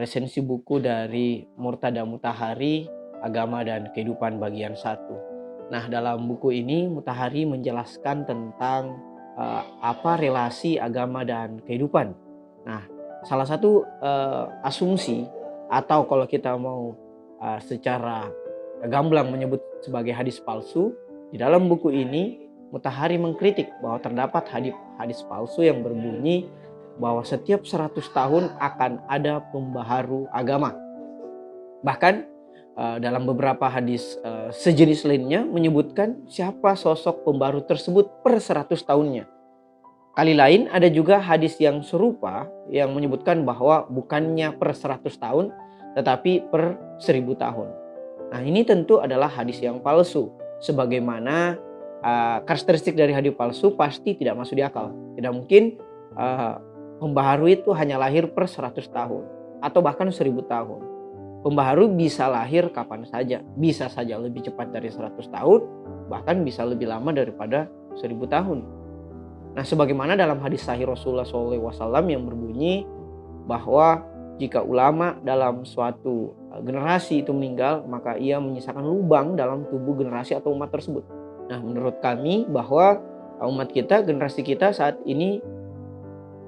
resensi buku dari Murtada Mutahari, Agama dan Kehidupan bagian 1. Nah, dalam buku ini Mutahari menjelaskan tentang apa relasi agama dan kehidupan. Nah, salah satu asumsi atau kalau kita mau secara gamblang menyebut sebagai hadis palsu, di dalam buku ini Mutahari mengkritik bahwa terdapat hadis palsu yang berbunyi bahwa setiap 100 tahun akan ada pembaharu agama. Bahkan dalam beberapa hadis sejenis lainnya menyebutkan siapa sosok pembaharu tersebut per 100 tahunnya. Kali lain ada juga hadis yang serupa yang menyebutkan bahwa bukannya per 100 tahun tetapi per 1000 tahun. Nah, ini tentu adalah hadis yang palsu. Sebagaimana karakteristik dari hadis palsu pasti tidak masuk di akal. Tidak mungkin pembaharu itu hanya lahir per 100 tahun atau bahkan 1000 tahun. Pembaharu bisa lahir kapan saja, bisa saja lebih cepat dari 100 tahun, bahkan bisa lebih lama daripada 1000 tahun. Nah, sebagaimana dalam hadis sahih Rasulullah SAW yang berbunyi bahwa jika ulama dalam suatu generasi itu meninggal, maka ia menyisakan lubang dalam tubuh generasi atau umat tersebut. Nah, menurut kami bahwa umat kita, generasi kita saat ini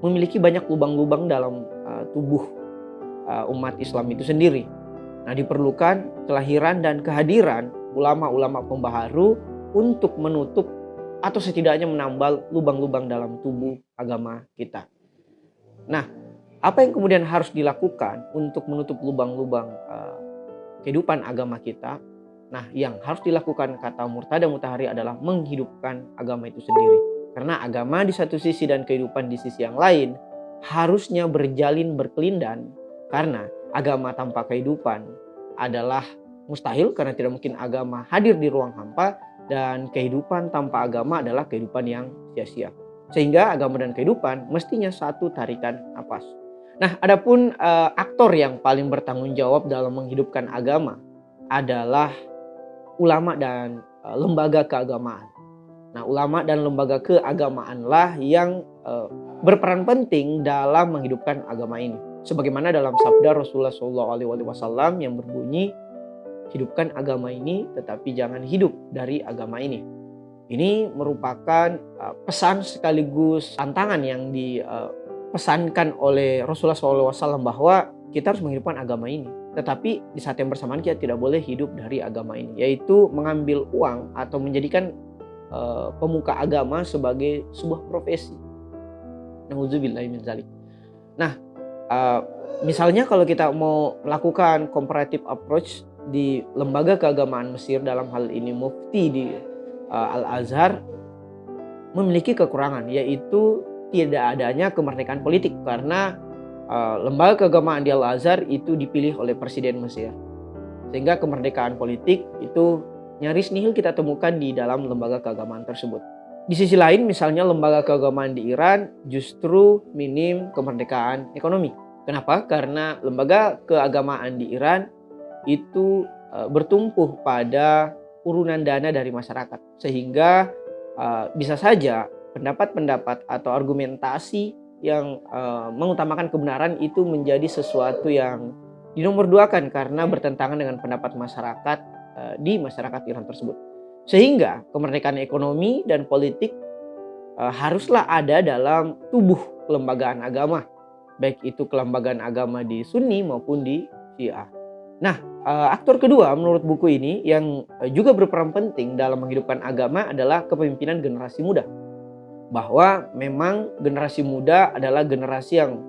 memiliki banyak lubang-lubang dalam tubuh umat Islam itu sendiri. Nah, diperlukan kelahiran dan kehadiran ulama-ulama pembaharu untuk menutup atau setidaknya menambal lubang-lubang dalam tubuh agama kita. Nah, apa yang kemudian harus dilakukan untuk menutup lubang-lubang kehidupan agama kita? Nah, yang harus dilakukan kata Murtada Mutahari adalah menghidupkan agama itu sendiri. Karena agama di satu sisi dan kehidupan di sisi yang lain harusnya berjalin berkelindan. Karena agama tanpa kehidupan adalah mustahil, karena tidak mungkin agama hadir di ruang hampa, dan kehidupan tanpa agama adalah kehidupan yang sia-sia. Sehingga agama dan kehidupan mestinya satu tarikan napas. Nah, adapun aktor yang paling bertanggung jawab dalam menghidupkan agama adalah ulama dan lembaga keagamaan. Nah, ulama dan lembaga keagamaanlah yang berperan penting dalam menghidupkan agama ini. Sebagaimana dalam sabda Rasulullah SAW yang berbunyi, hidupkan agama ini tetapi jangan hidup dari agama ini. Ini merupakan pesan sekaligus tantangan yang dipesankan oleh Rasulullah SAW bahwa kita harus menghidupkan agama ini. Tetapi di saat yang bersamaan kita tidak boleh hidup dari agama ini, yaitu mengambil uang atau menjadikan pemuka agama sebagai sebuah profesi. Nauzubillahi min dzalik. Nah, misalnya kalau kita mau melakukan comparative approach di lembaga keagamaan Mesir, dalam hal ini mufti di Al-Azhar memiliki kekurangan, yaitu tidak adanya kemerdekaan politik karena lembaga keagamaan di Al-Azhar itu dipilih oleh Presiden Mesir. Sehingga kemerdekaan politik itu nyaris nihil kita temukan di dalam lembaga keagamaan tersebut. Di sisi lain, misalnya lembaga keagamaan di Iran justru minim kemerdekaan ekonomi. Kenapa? Karena lembaga keagamaan di Iran itu bertumpu pada urunan dana dari masyarakat. Sehingga bisa saja pendapat-pendapat atau argumentasi yang mengutamakan kebenaran itu menjadi sesuatu yang dinomorduakan karena bertentangan dengan pendapat masyarakat di masyarakat Iran tersebut. Sehingga kemerdekaan ekonomi dan politik haruslah ada dalam tubuh kelembagaan agama, baik itu kelembagaan agama di Sunni maupun di Syiah. Nah, aktor kedua menurut buku ini yang juga berperan penting dalam menghidupkan agama adalah kepemimpinan generasi muda. Bahwa memang generasi muda adalah generasi yang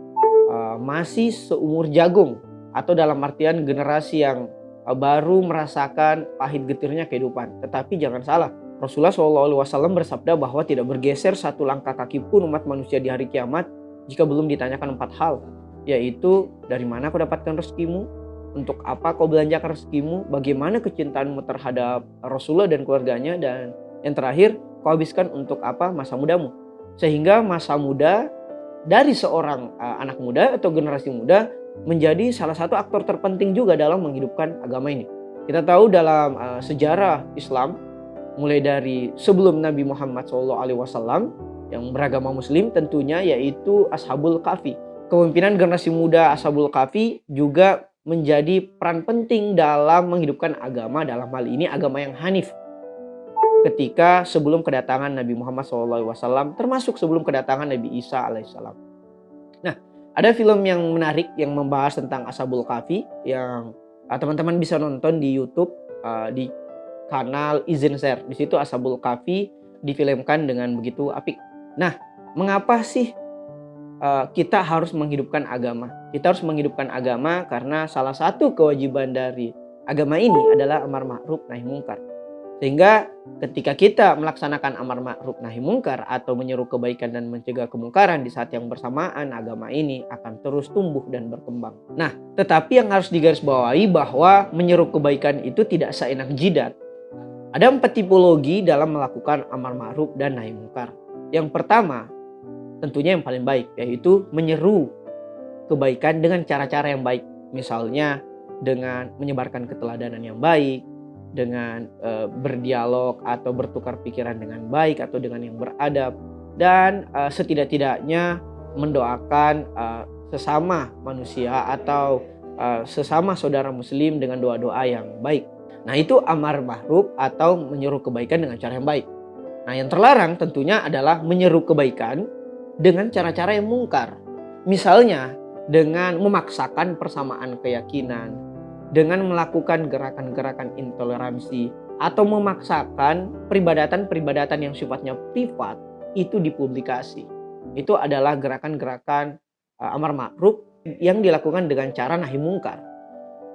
masih seumur jagung, atau dalam artian generasi yang baru merasakan pahit getirnya kehidupan. Tetapi jangan salah, Rasulullah SAW bersabda bahwa tidak bergeser satu langkah kaki pun umat manusia di hari kiamat jika belum ditanyakan 4 hal, yaitu dari mana kau dapatkan rezekimu, untuk apa kau belanjakan rezekimu, bagaimana kecintaanmu terhadap Rasulullah dan keluarganya, dan yang terakhir, kau habiskan untuk apa masa mudamu. Sehingga masa muda dari seorang anak muda atau generasi muda menjadi salah satu aktor terpenting juga dalam menghidupkan agama ini. Kita tahu dalam sejarah Islam, mulai dari sebelum Nabi Muhammad SAW yang beragama Muslim tentunya, yaitu Ashabul Kahfi, kepemimpinan generasi muda Ashabul Kahfi juga menjadi peran penting dalam menghidupkan agama, dalam hal ini agama yang hanif, ketika sebelum kedatangan Nabi Muhammad SAW, termasuk sebelum kedatangan Nabi Isa alaihissalam. Nah, ada film yang menarik yang membahas tentang Ashabul Kahfi yang teman-teman bisa nonton di YouTube, di kanal Izin Share. Di situ Ashabul Kahfi difilmkan dengan begitu apik. Nah, mengapa sih kita harus menghidupkan agama? Kita harus menghidupkan agama karena salah satu kewajiban dari agama ini adalah amar ma'ruf nahi mungkar. Sehingga ketika kita melaksanakan amar ma'ruf nahi mungkar atau menyeru kebaikan dan mencegah kemungkaran, di saat yang bersamaan agama ini akan terus tumbuh dan berkembang. Nah, tetapi yang harus digarisbawahi bahwa menyeru kebaikan itu tidak seenak jidat. Ada 4 tipologi dalam melakukan amar ma'ruf dan nahi mungkar. Yang pertama, tentunya yang paling baik, yaitu menyeru kebaikan dengan cara-cara yang baik. Misalnya dengan menyebarkan keteladanan yang baik, dengan berdialog atau bertukar pikiran dengan baik atau dengan yang beradab, dan setidak-tidaknya mendoakan sesama manusia atau sesama saudara muslim dengan doa-doa yang baik. Nah, itu amar ma'ruf atau menyeru kebaikan dengan cara yang baik. Nah, yang terlarang tentunya adalah menyeru kebaikan dengan cara-cara yang mungkar. Misalnya dengan memaksakan persamaan keyakinan, dengan melakukan gerakan-gerakan intoleransi, atau memaksakan peribadatan-peribadatan yang sifatnya privat itu dipublikasi. Itu adalah gerakan-gerakan amar ma'ruf yang dilakukan dengan cara nahi mungkar.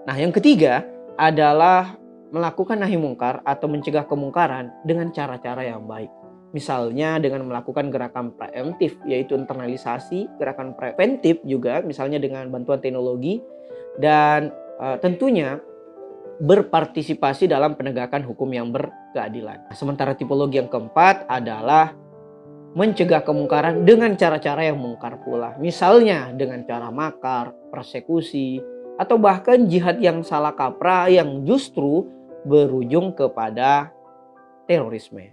Nah, yang ketiga adalah melakukan nahi mungkar atau mencegah kemungkaran dengan cara-cara yang baik. Misalnya dengan melakukan gerakan preemptif, yaitu internalisasi, gerakan preventif juga misalnya dengan bantuan teknologi, dan tentunya berpartisipasi dalam penegakan hukum yang berkeadilan. Sementara tipologi yang keempat adalah mencegah kemungkaran dengan cara-cara yang mungkar pula. Misalnya dengan cara makar, persekusi, atau bahkan jihad yang salah kaprah yang justru berujung kepada terorisme.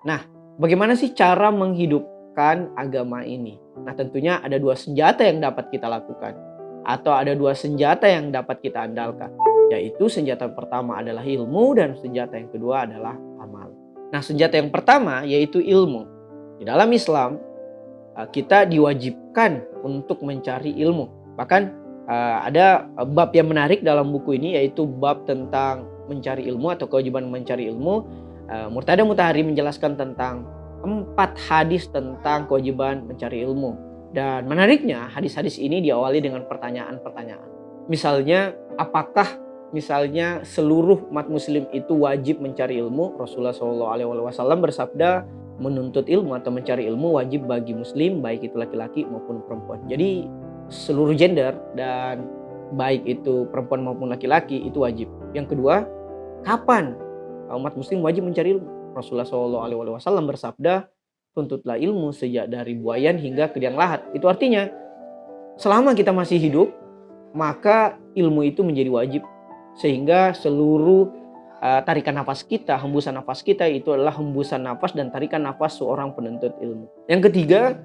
Nah, bagaimana sih cara menghidupkan agama ini? Nah, tentunya ada 2 senjata yang dapat kita lakukan, atau ada 2 senjata yang dapat kita andalkan, yaitu senjata pertama adalah ilmu dan senjata yang kedua adalah amal. Nah, senjata yang pertama yaitu ilmu. Di dalam Islam kita diwajibkan untuk mencari ilmu. Bahkan ada bab yang menarik dalam buku ini, yaitu bab tentang mencari ilmu atau kewajiban mencari ilmu. Murtada Mutahari menjelaskan tentang 4 hadis tentang kewajiban mencari ilmu. Dan menariknya, hadis-hadis ini diawali dengan pertanyaan-pertanyaan. Misalnya, apakah seluruh umat muslim itu wajib mencari ilmu? Rasulullah SAW bersabda, menuntut ilmu atau mencari ilmu wajib bagi muslim, baik itu laki-laki maupun perempuan. Jadi seluruh gender, dan baik itu perempuan maupun laki-laki, itu wajib. Yang kedua, kapan umat muslim wajib mencari ilmu? Rasulullah SAW bersabda, tuntutlah ilmu sejak dari buayan hingga ke liang lahat. Itu artinya selama kita masih hidup, maka ilmu itu menjadi wajib. Sehingga seluruh tarikan nafas kita, hembusan nafas kita itu adalah hembusan nafas dan tarikan nafas seorang penuntut ilmu. Yang ketiga,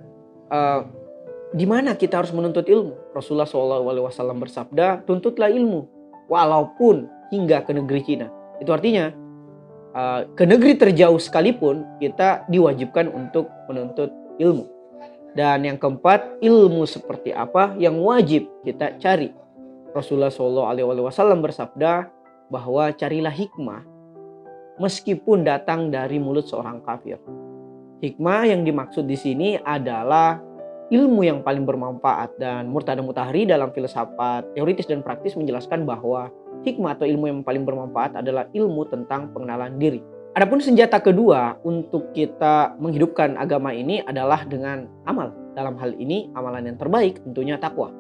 di mana kita harus menuntut ilmu? Rasulullah SAW bersabda, tuntutlah ilmu walaupun hingga ke negeri Cina. Itu artinya ke negeri terjauh sekalipun kita diwajibkan untuk menuntut ilmu. Dan yang keempat, ilmu seperti apa yang wajib kita cari? Rasulullah SAW bersabda bahwa carilah hikmah meskipun datang dari mulut seorang kafir. Hikmah yang dimaksud di sini adalah ilmu yang paling bermanfaat, dan Murtada Mutahari dalam filsafat teoritis dan praktis menjelaskan bahwa hikmah atau ilmu yang paling bermanfaat adalah ilmu tentang pengenalan diri. Adapun senjata kedua untuk kita menghidupkan agama ini adalah dengan amal. Dalam hal ini amalan yang terbaik tentunya takwa.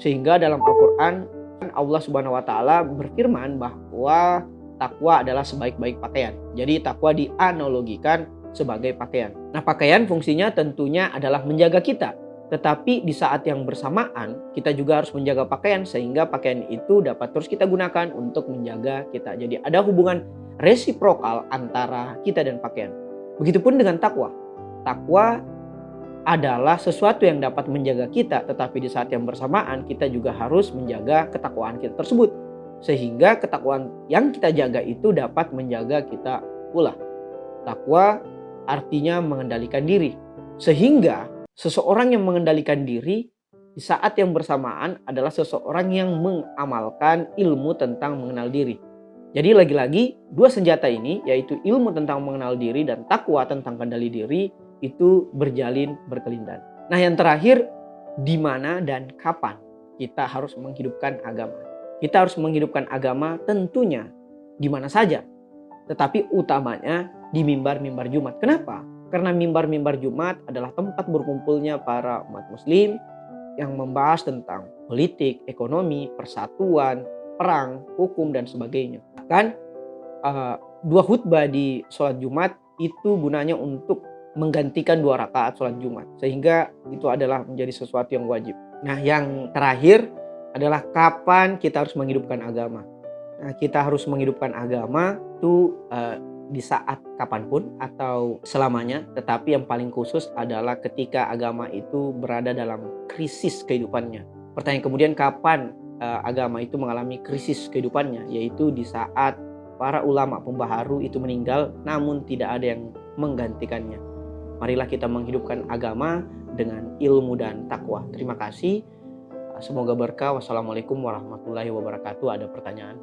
Sehingga dalam Al-Quran Allah Subhanahu wa Ta'ala berfirman bahwa takwa adalah sebaik-baik pakaian. Jadi takwa dianalogikan sebagai pakaian. Nah, pakaian fungsinya tentunya adalah menjaga kita. Tetapi di saat yang bersamaan kita juga harus menjaga pakaian, sehingga pakaian itu dapat terus kita gunakan untuk menjaga kita. Jadi ada hubungan resiprokal antara kita dan pakaian. Begitupun dengan takwa. Takwa adalah sesuatu yang dapat menjaga kita, tetapi di saat yang bersamaan kita juga harus menjaga ketakwaan kita tersebut. Sehingga ketakwaan yang kita jaga itu dapat menjaga kita pula. Takwa artinya mengendalikan diri. Sehingga seseorang yang mengendalikan diri di saat yang bersamaan adalah seseorang yang mengamalkan ilmu tentang mengenal diri. Jadi lagi-lagi dua senjata ini, yaitu ilmu tentang mengenal diri dan takwa tentang kendali diri, itu berjalin berkelindan. Nah yang terakhir, di mana dan kapan kita harus menghidupkan agama. Kita harus menghidupkan agama tentunya di mana saja. Tetapi utamanya di mimbar-mimbar Jumat. Kenapa? Karena mimbar-mimbar Jumat adalah tempat berkumpulnya para umat muslim yang membahas tentang politik, ekonomi, persatuan, perang, hukum, dan sebagainya. Bahkan dua khutbah di sholat Jumat itu gunanya untuk menggantikan 2 rakaat sholat Jumat. Sehingga itu adalah menjadi sesuatu yang wajib. Nah yang terakhir adalah kapan kita harus menghidupkan agama. Nah, kita harus menghidupkan agama itu di saat kapanpun atau selamanya. Tetapi yang paling khusus adalah ketika agama itu berada dalam krisis kehidupannya. Pertanyaan kemudian, kapan agama itu mengalami krisis kehidupannya? Yaitu di saat para ulama pembaharu itu meninggal namun tidak ada yang menggantikannya. Marilah kita menghidupkan agama dengan ilmu dan takwa. Terima kasih. Semoga berkah. Wassalamualaikum warahmatullahi wabarakatuh. Ada pertanyaan?